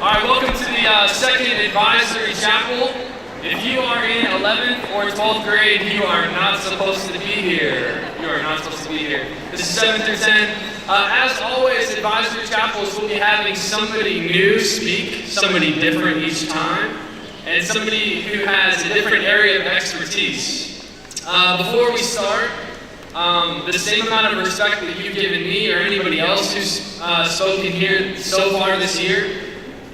All right, welcome to the second advisory chapel. If you are in 11th or 12th grade, you are not supposed to be here. You are not supposed to be here. This is 7 through 10. As always, advisory chapels will be having somebody new speak, somebody different each time, and somebody who has a different area of expertise. Before we start, the same amount of respect that you've given me or anybody else who's spoken here so far this year,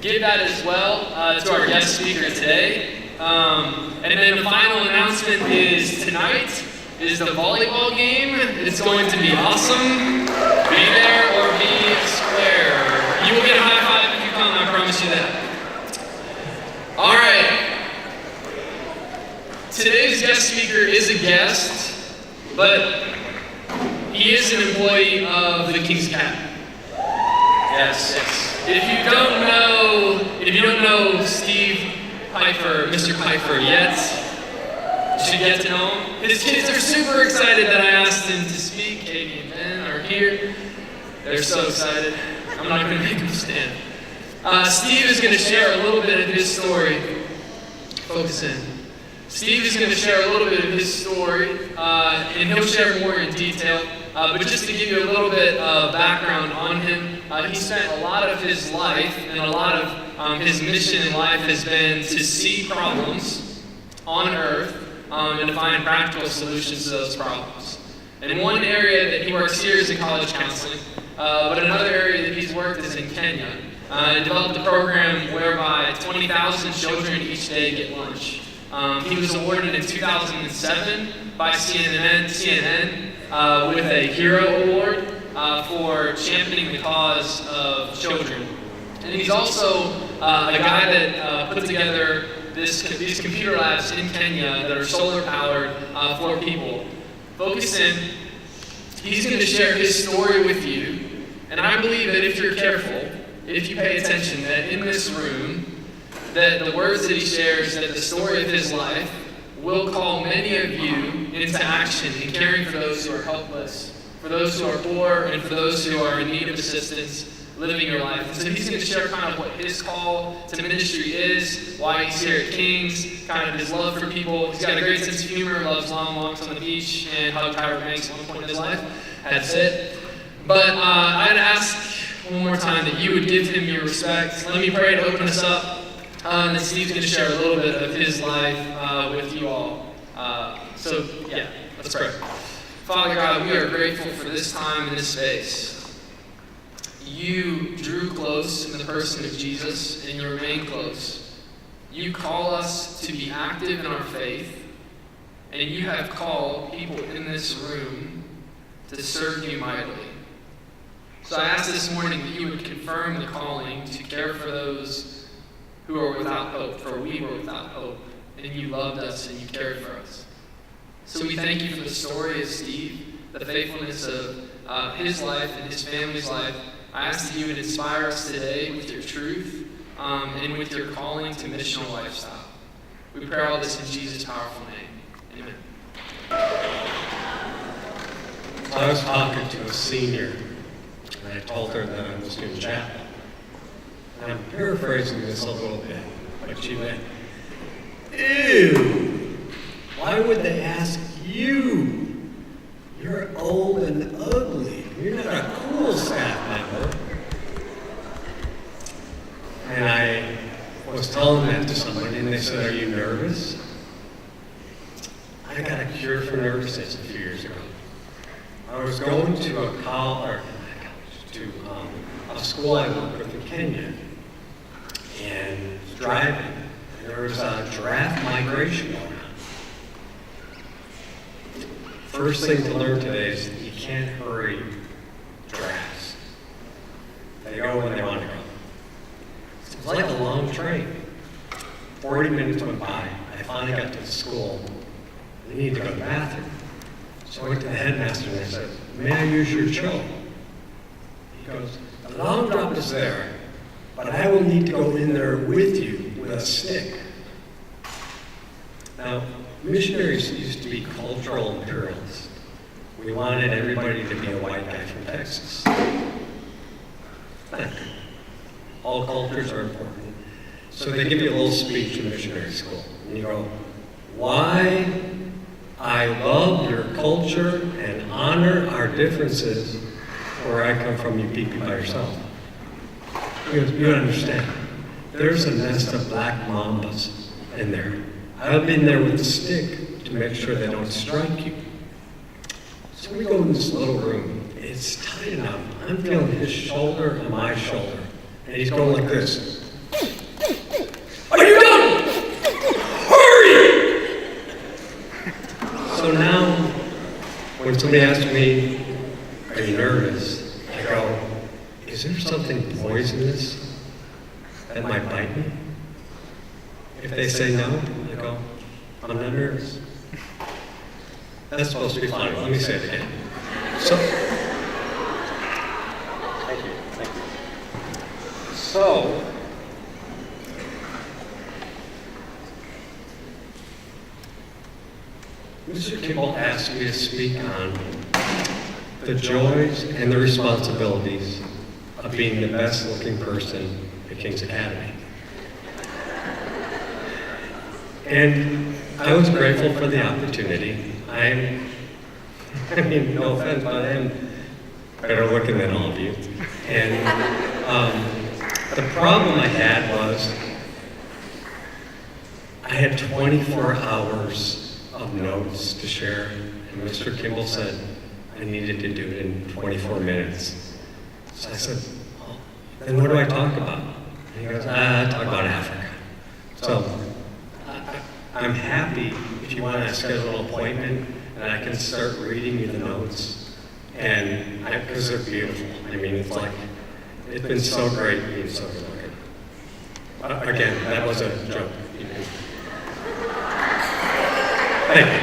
give that as well to our guest speaker today. And then the final announcement is tonight is the volleyball game. It's going to be awesome. Be there or be square. You will get a high five if you come, I promise you that. All right. Today's guest speaker is a guest, but he is an employee of the King's Academy. Yes. If you don't know Steve Peifer, Mr. Peifer yet, you should get to know him. His kids are super excited that I asked him to speak. Katie and Ben are here. They're so excited. I'm not going to make them stand. Steve is going to share a little bit of his story. Focus in. Steve is going to share a little bit of his story, and he'll share more in detail. But just to give you a little bit of background on him, he spent a lot of his life, and a lot of his mission in life has been to see problems on earth and to find practical solutions to those problems. And one area that he works here is in college counseling, but another area that he's worked is in Kenya. He developed a program whereby 20,000 children each day get lunch. He was awarded in 2007 by CNN with a Hero Award for championing the cause of children. And he's also a guy that put together these computer labs in Kenya that are solar powered for people. Focus in. He's going to share his story with you. And I believe that if you're careful, if you pay attention, that in this room, that the words that he shares, that the story of his life will call many of you into action in caring for those who are helpless, for those who are poor, and for those who are in need of assistance living your life. And so he's going to share kind of what his call to ministry is, why he's here at King's, kind of his love for people. He's got a great sense of humor, loves long walks on the beach, and hugged Tyra Banks at one point in his life. That's it. But I'd ask one more time that you would give him your respect. Let me pray to open us up. And then Steve's going to share a little bit of his life with you all. Let's pray. Father God, we are grateful for this time and this space. You drew close in the person of Jesus, and you remain close. You call us to be active in our faith, and you have called people in this room to serve you mightily. So I ask this morning that you would confirm the calling to care for those who are without hope, for we were without hope, and you loved us and you cared for us. So we thank you for the story of Steve, the faithfulness of his life and his family's life. I ask that you would inspire us today with your truth and with your calling to missional lifestyle. We pray all this in Jesus' powerful name. Amen. I was talking to a senior, and I told her that I was in chapel. And I'm paraphrasing this a little bit, but she went, "Ew, why would they ask you? You're old and ugly. You're not a cool staff member." And I was telling that to somebody, and they said, "Are you nervous?" I got a cure for nervousness a few years ago. I was going to a school I worked with in Kenya, and driving, and there was a giraffe migration going on. First thing to learn today is that you can't hurry giraffes. They go when they want to go. It was like a long train. 40 minutes went by. I finally got to the school. I needed to go to the bathroom. So I went to the headmaster and I said, "May I use your cho?" He goes, "The long drop is there, but I will need to go in there with you with a stick." Now, missionaries used to be cultural imperialists. We wanted everybody to be a white guy from Texas. All cultures are important. So they give you a little speech in missionary school. And you go, why I love your culture and honor our differences. Where I come from, you beat me by yourself. You don't understand. There's a nest of black mambas in there. I've been there with a stick to make sure they don't strike you. So we go in this little room. It's tight enough. I'm feeling his shoulder on my shoulder. And he's going like this. Are you done? Hurry! So now, when somebody asks me, are you nervous? I go, is there something poisonous that might bite me? If they say no, I go, I'm not nervous. That's supposed to be funny. Let me say it again. So, thank you. So, Mr. Kimball asked me to speak on the joys and the responsibilities of being the best looking person at King's Academy. And I was grateful for the opportunity. I mean, no offense, but I am better looking than all of you. And the problem I had was I had 24 hours of notes to share, and Mr. Kimball said I needed to do it in 24 minutes. So I said, well, then what do I talk about? And he goes, I talk about Africa. So I'm happy if you want to schedule an appointment and I can start reading you the notes. And because they're beautiful. I mean, it's like, it's been so great being so good looking. Again, that was a joke. Thank you.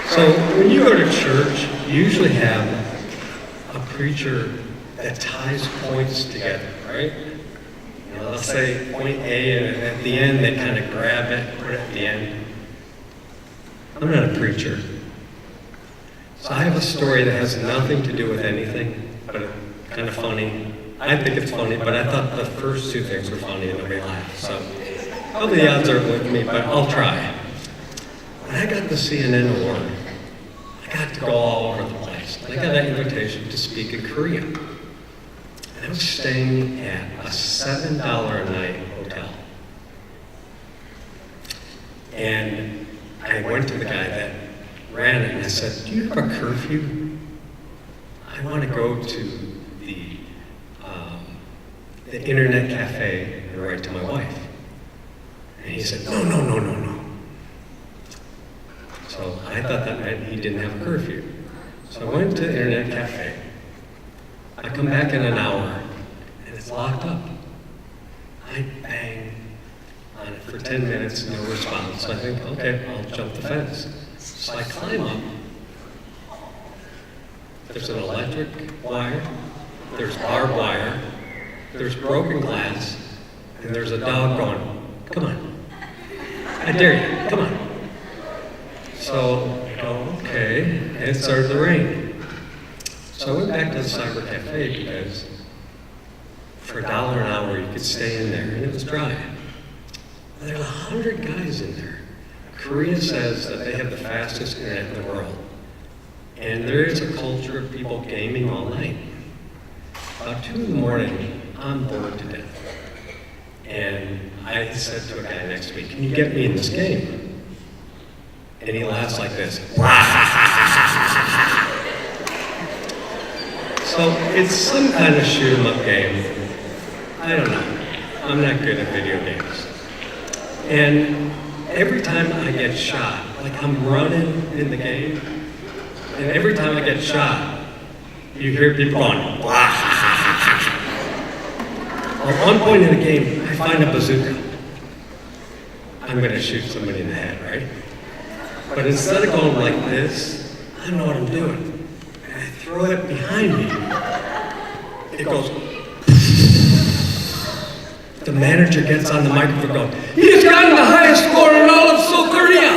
So when you go to church, you usually have a preacher that ties points together, right? You know, let's say point A, and at the end they kind of grab it, put it at the end. I'm not a preacher. So I have a story that has nothing to do with anything, but it's kind of funny. I think it's funny, but I thought the first two things were funny and nobody laughed. So probably the odds are with me, but I'll try. When I got the CNN award, I got to go all over the place. I got an invitation to speak in Korea. And I was staying at a $7 a night hotel. And I went to the guy that ran it and I said, do you have a curfew? I want to go to the internet cafe and write to my wife. And he said, no. So I thought that meant he didn't have a curfew. So I went to the internet cafe. I come back in an hour and it's locked up. I bang on it for 10 minutes, no response. So I think, okay, I'll jump the fence. So I climb up. There's an electric wire, there's barbed wire, there's broken glass, and there's a dog going, come on. I dare you, come on. So I go, okay, and it started to rain. So I went back to the cyber cafe because for $1 an hour you could stay in there and it was dry. There's 100 guys in there. Korea says that they have the fastest internet in the world. And there is a culture of people gaming all night. About 2 in the morning, I'm bored to death. And I said to a guy next to me, can you get me in this game? And he laughs like this. So it's some kind of shoot 'em up game. I don't know. I'm not good at video games. And every time I get shot, like I'm running in the game, and every time I get shot, you hear people going, At one point in the game, I find a bazooka. I'm going to shoot somebody in the head, right? But instead of going like this, I don't know what I'm doing. And I throw it behind me. It goes. The manager gets on the microphone going, he has gotten the highest score in all of South Korea.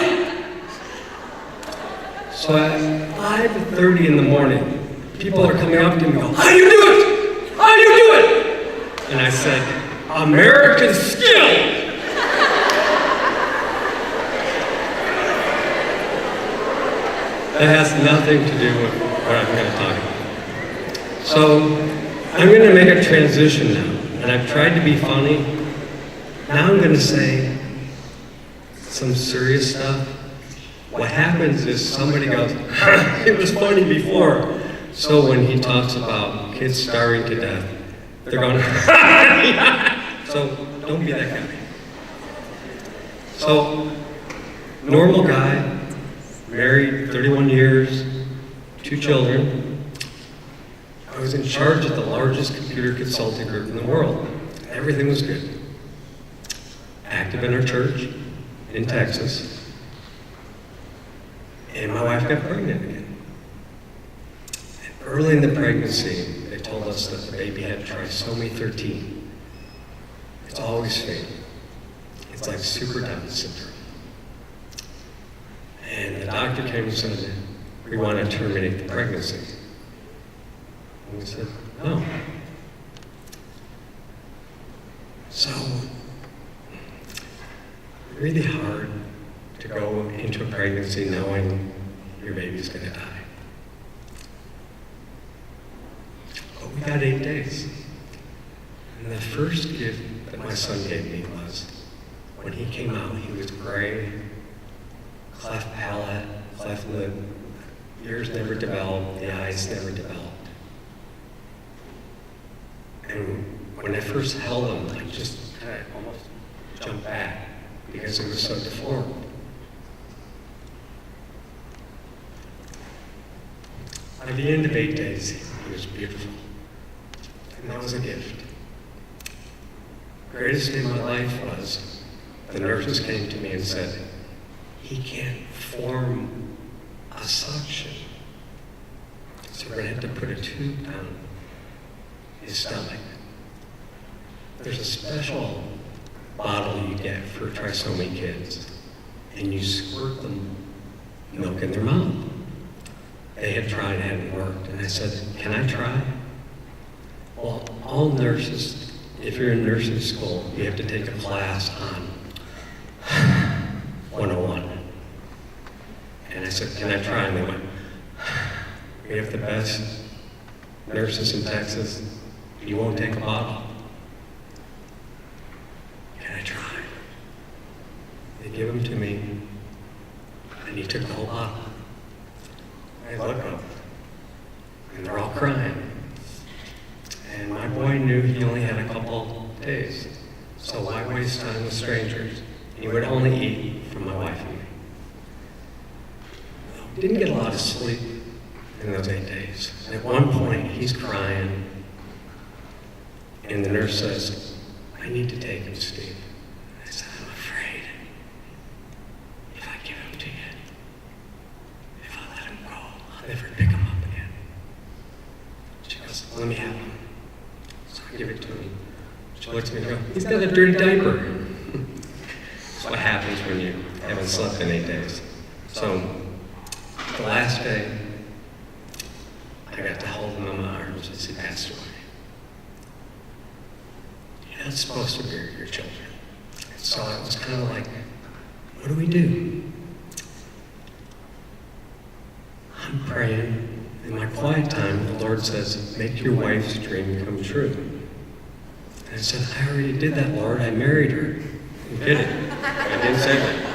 So at 5:30 in the morning, people are coming up to me and go, how do you do it? How do you do it? And I said, American skill! That has nothing to do with what I'm going to talk about. So, I'm going to make a transition now, and I've tried to be funny. Now I'm going to say some serious stuff. What happens is somebody goes, it was funny before. So when he talks about kids starving to death, they're going, so don't be that guy. So, normal guy, married 31 years, 2 children. I was in charge of the largest computer consulting group in the world. Everything was good. Active in our church in Texas. And my wife got pregnant again. And early in the pregnancy, they told us that the baby had trisomy 13. It's always fatal. It's like super Down syndrome. And the doctor came and said, we want to terminate the pregnancy. And we said, no. So, really hard to go into a pregnancy knowing your baby's going to die. But we got 8 days. And the first gift that my son gave me was, when he came out, he was gray, cleft palate, cleft lip, ears never developed, the eyes never developed. And when I first held him, I just kind of almost jumped back because it was so deformed. By the end of 8 days, he was beautiful. And that was a gift. The greatest day of my life was the nurses came to me and said, he can't form a suction. So we're going to have to put a tube down his stomach. There's a special bottle you get for trisomy kids, and you squirt them milk in their mouth. They had tried, it hadn't worked, and I said, can I try? Well, all nurses, if you're in nursing school, you have to take a class on 101. And I said, can I try? And they went, we have the best nurses in Texas. You won't take a bottle? Can I try? They give them to me, and he took the whole bottle. I look up, and they're all crying. And my boy knew he only had a couple days, so why waste time with strangers? He would only eat from my wife and me. Didn't get a lot of sleep in those 8 days. And at one point, he's crying, and the nurse says, I need to take him, Steve. I said, I'm afraid if I give him to you, if I let him go, I'll never pick him up again. She goes, let me have him. So I give it to him. She looks at me and goes, he's got a dirty diaper. That's what happens when you haven't slept in 8 days. So the last day, I got to hold him in my arms as he passed away. You're not supposed to bury your children. So it was kind of like, what do we do? I'm praying. In my quiet time, the Lord says, make your wife's dream come true. And I said, I already did that, Lord. I married her. You did it. I didn't say that.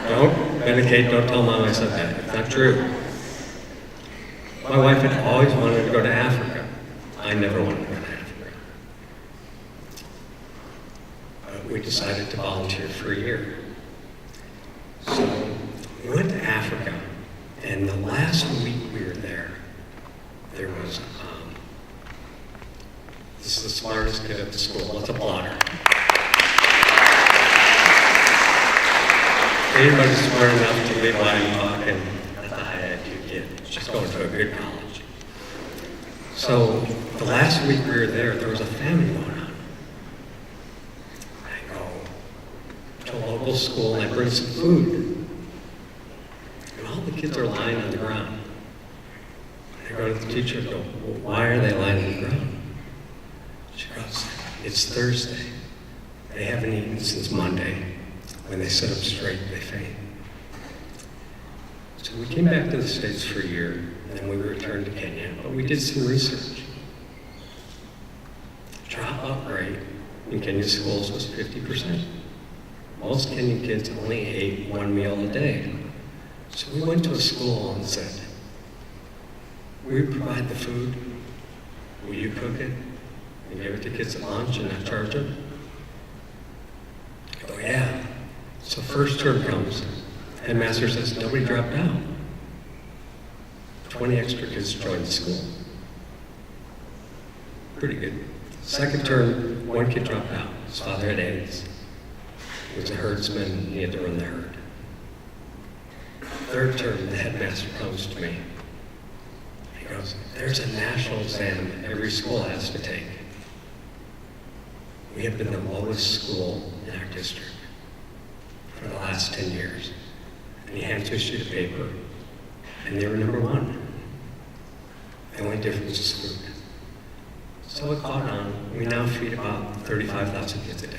Don't medicate, don't tell Mom I said that. It's not true. My wife had always wanted to go to Africa. I never wanted to go to Africa. We decided to volunteer for a year. So we went to Africa, and the last week we were there, there was, this is the smartest kid at the school. Let's applaud her. Anybody's smart enough to be by and talking, that's a high IQ kid. She's going to a good college. So the last week we were there, there was a famine going on. I go to a local school and I bring some food. And all the kids are lying on the ground. And I go to the teacher and go, well, why are they lying on the ground? She goes, It's Thursday. They haven't eaten since Monday. When they sit up straight, they faint. So we came back to the States for a year, and then we returned to Kenya, but we did some research. Dropout rate in Kenyan schools was 50%. Most Kenyan kids only ate one meal a day. So we went to a school and said, we provide the food, will you cook it and give it to kids at lunch and not charge them? Oh yeah. So first term comes, headmaster says, nobody dropped out. 20 extra kids joined the school. Pretty good. Second term, one kid dropped out. His father had AIDS. He was a herdsman, and he had to run the herd. Third term, the headmaster comes to me. He goes, there's a national exam every school has to take. We have been the lowest school in our district for the last 10 years. And he hands me a sheet of paper, and they were number one. The only difference is food. So it caught on. We now feed about 35,000 kids a day.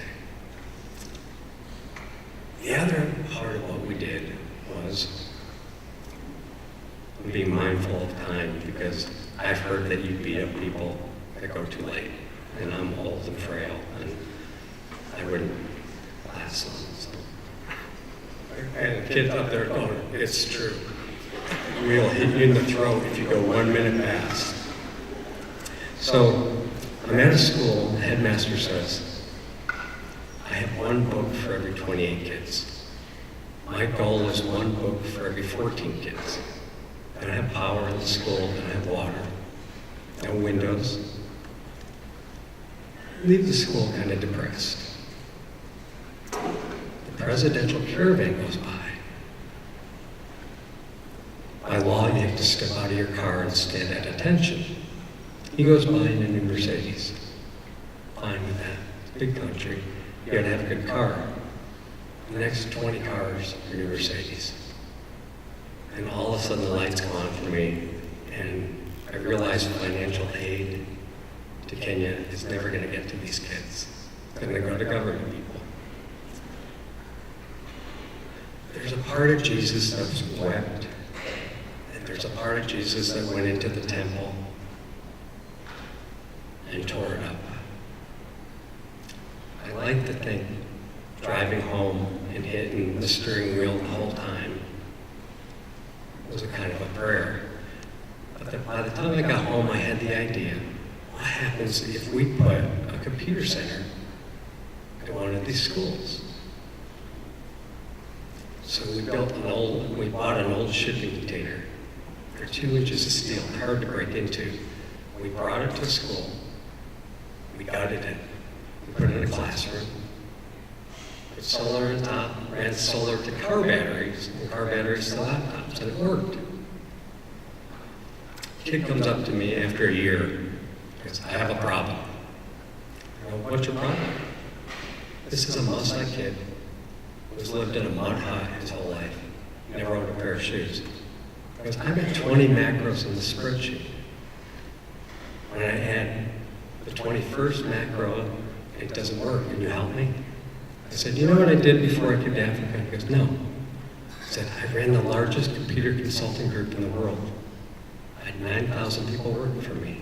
The other part of what we did was being mindful of time, because I've heard that you beat up people that go too late, and I'm old and frail, and I wouldn't last long. So. And kids up there going, it's true. We'll hit you in the throat if you go 1 minute past. So I'm at a school, the headmaster says, I have one book for every 28 kids. My goal is one book for every 14 kids. I don't have power in the school, I don't have water, no windows. Leave the school kind of depressed. The presidential caravan goes by. By law, you have to step out of your car and stand at attention. He goes by in a new Mercedes. Fine with that. It's a big country. You gotta have a good car. The next 20 cars are new Mercedes. And all of a sudden the lights come on for me, and I realize financial aid to Kenya is never gonna get to these kids. It's gonna go to government people. There's a part of Jesus that was wept, and there's a part of Jesus that went into the temple and tore it up. I like to think driving home and hitting the steering wheel the whole time was a kind of a prayer. But by the time I got home, I had the idea, what happens if we put a computer center at one of these schools? So we bought an old shipping container. They're 2 inches of steel, hard to break into. We brought it to school. We gutted it. We put it in a classroom. Put solar on top, ran solar to car batteries, and car batteries to laptops, and it worked. Kid comes up to me after a year, says, I have a problem. I go, what's your problem? This is a Muslim kid who's lived in a mud hut his whole life, never owned a pair of shoes. He goes, I've got 20 macros in the spreadsheet. When I add the 21st macro, it doesn't work. Can you help me? I said, you know what I did before I came to Africa? He goes, no. I said, I ran the largest computer consulting group in the world. I had 9,000 people working for me.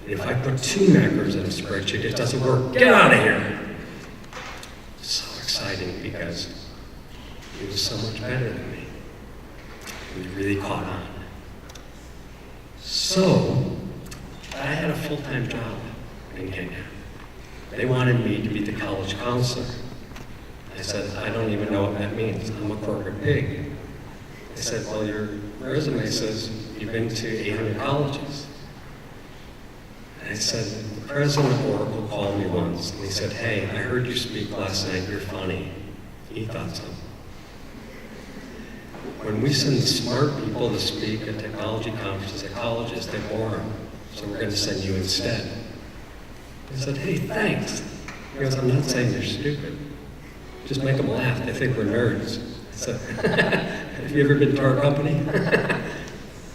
And if I put 2 macros in a spreadsheet, it doesn't work. Get out of here. So exciting, because he was so much better than me. We really caught on. So I had a full-time job in Kenya. They wanted me to be the college counselor. I said, I don't even know what that means. I'm a corporate pig. They said, well, your resume says you've been to 800 colleges. And I said, the president of Oracle called me once, and he said, hey, I heard you speak last night, you're funny. He thought so. When we send smart people to speak at technology conferences at colleges, they bore them. So we're going to send you instead. I said, hey, thanks. He goes, I'm not saying they're stupid. Just make them laugh. They think we're nerds. I said, have you ever been to our company?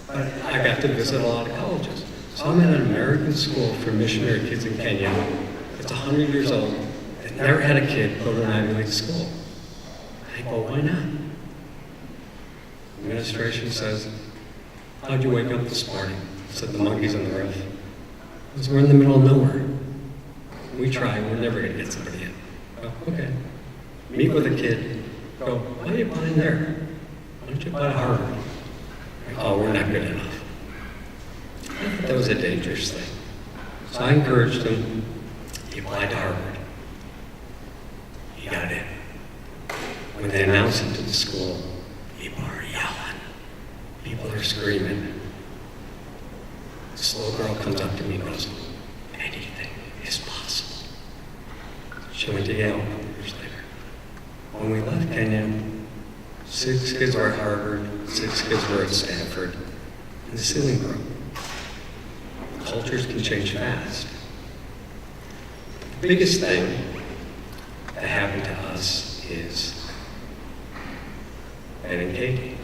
But I got to visit a lot of colleges. So I'm in an American school for missionary kids in Kenya. that's 100 years old, that never had a kid go to an Ivy League school. I go, why not? Administration says, how'd you wake up this morning? Said the monkeys on the roof. Because we're in the middle of nowhere. We try, we're never going to get somebody in. Go, okay. Meet with a kid. Go, why are you applying there? Why don't you apply to Harvard? Oh, we're not good enough. I thought that was a dangerous thing. So I encouraged him. He applied to Harvard. He got in. When they announced it to the school, people are yelling. People are screaming. This little girl comes up to me and goes, anything is possible. She went to Yale a couple years later. When we left Kenya, 6 kids were at Harvard, 6 kids were at Stanford, and the ceiling broke. Cultures can change fast. The biggest thing that happened to us is Ben and Katie.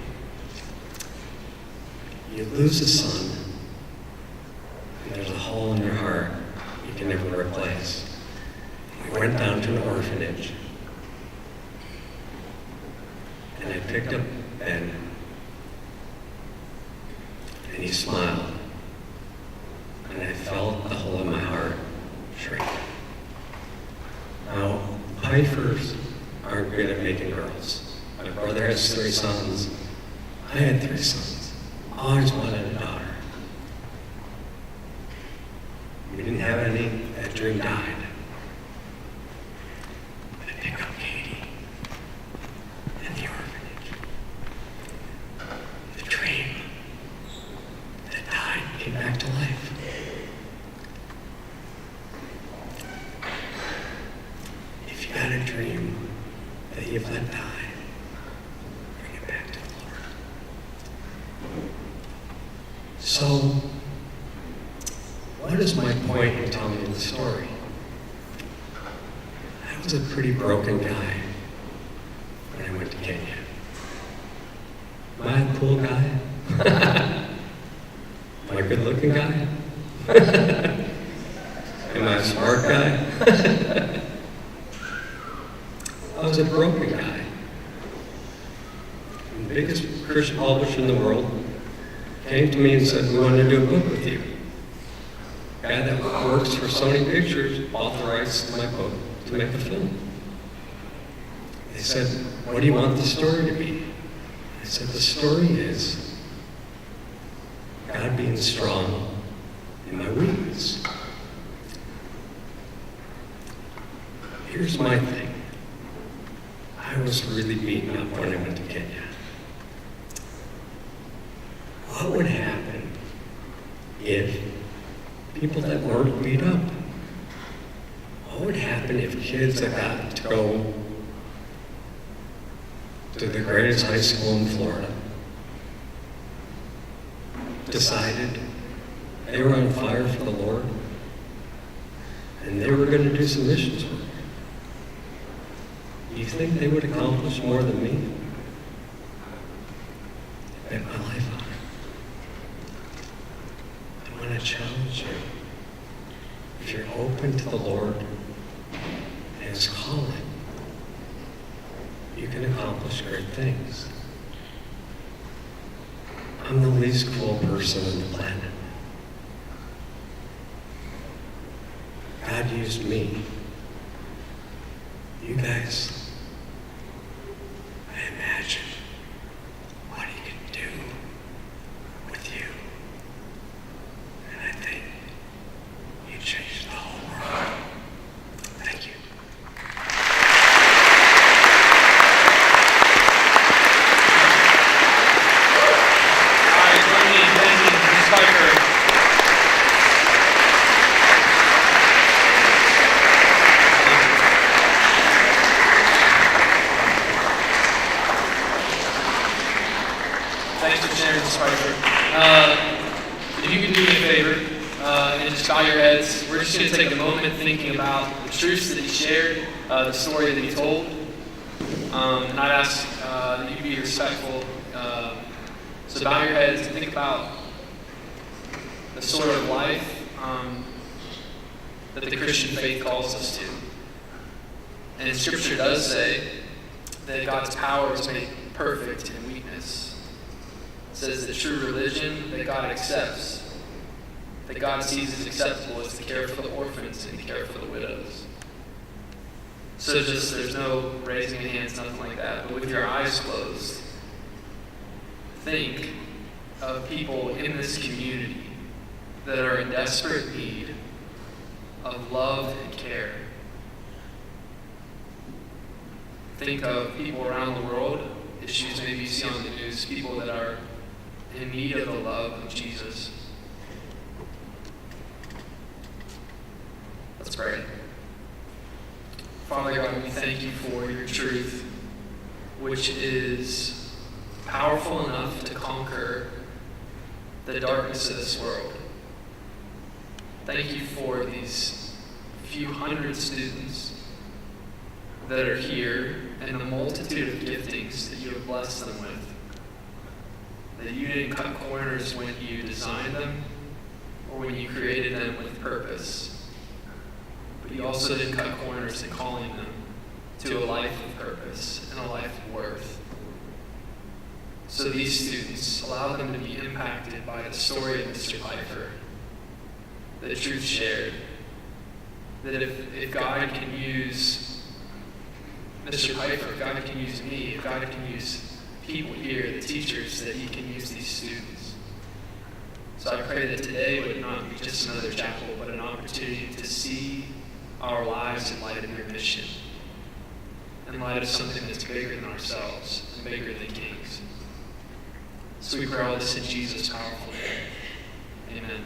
You lose a son, and there's a hole in your heart you can never replace. We went down to an orphanage, and I picked up Ben, and he smiled, and I felt the hole in my heart shrink. Now, Peifers aren't good at making girls. My brother has 3 sons. I had 3 sons. Always wanted a daughter. We didn't have any. That dream died. But I picked up Katie in the orphanage. The dream that died came back to life. If you got a dream that you've let die, bring it back to the Lord. So, what is my point in telling you the story? I was a pretty broken guy when I went to Kenya. Am I a cool guy? Am I a good-looking guy? Am I a smart guy? I was a broken guy. And the biggest Christian publisher in the world came to me and said, we want to do a book with you. A guy that works for Sony Pictures bought the rights to my book to make a film. They said, what do you want the story to be? I said, the story is God being strong in my weakness. Here's my thing. I was really beaten up when I went to Kenya. What would happen if people that weren't beat up? What would happen if kids that got to go to the greatest high school in Florida decided they were on fire for the Lord and they were going to do some missions work? Do you think they would accomplish more than me? I bet my life on it. I want to challenge you. If you're open to the Lord and His calling, you can accomplish great things. I'm the least cool person on the planet. God used me. You guys, I imagine what He can do with you. And I think you changed the whole world. Thank you. All right, join me in thanking Ms. Peifer. Thanks for sharing this, Peifer. If you can do me a favor and just bow your heads, we're just going to take a moment thinking about the truths that he shared, the story that he told. And I'd ask that you be respectful. So bow your heads and think about the sort of life that the Christian faith calls us to. And Scripture does say that God's power is made perfect in weakness. It says that true religion that God accepts, that God sees as acceptable, is to care for the orphans and to care for the widows. So there's no raising of hands, nothing like that. But with your eyes closed, think of people in this community that are in desperate need of love and care. Think of people around the world, issues maybe you see on the news, people that are in need of the love of Jesus. Let's pray. Father God, we thank you for your truth, which is powerful enough to conquer the darkness of this world. Thank you for these few hundred students that are here and the multitude of giftings that you have blessed them with. That you didn't cut corners when you designed them or when you created them with purpose. But you also didn't cut corners in calling them to a life of purpose and a life of worth. So these students, allow them to be impacted by the story of Mr. Peifer, the truth shared, that if God can use Mr. Peifer, if God can use me, if God can use people here, the teachers, that he can use these students. So I pray that today would not be just another chapel, but an opportunity to see our lives in light of your mission, in light of something that's bigger than ourselves and bigger than kings. So we pray all this in Jesus' powerful name. Amen.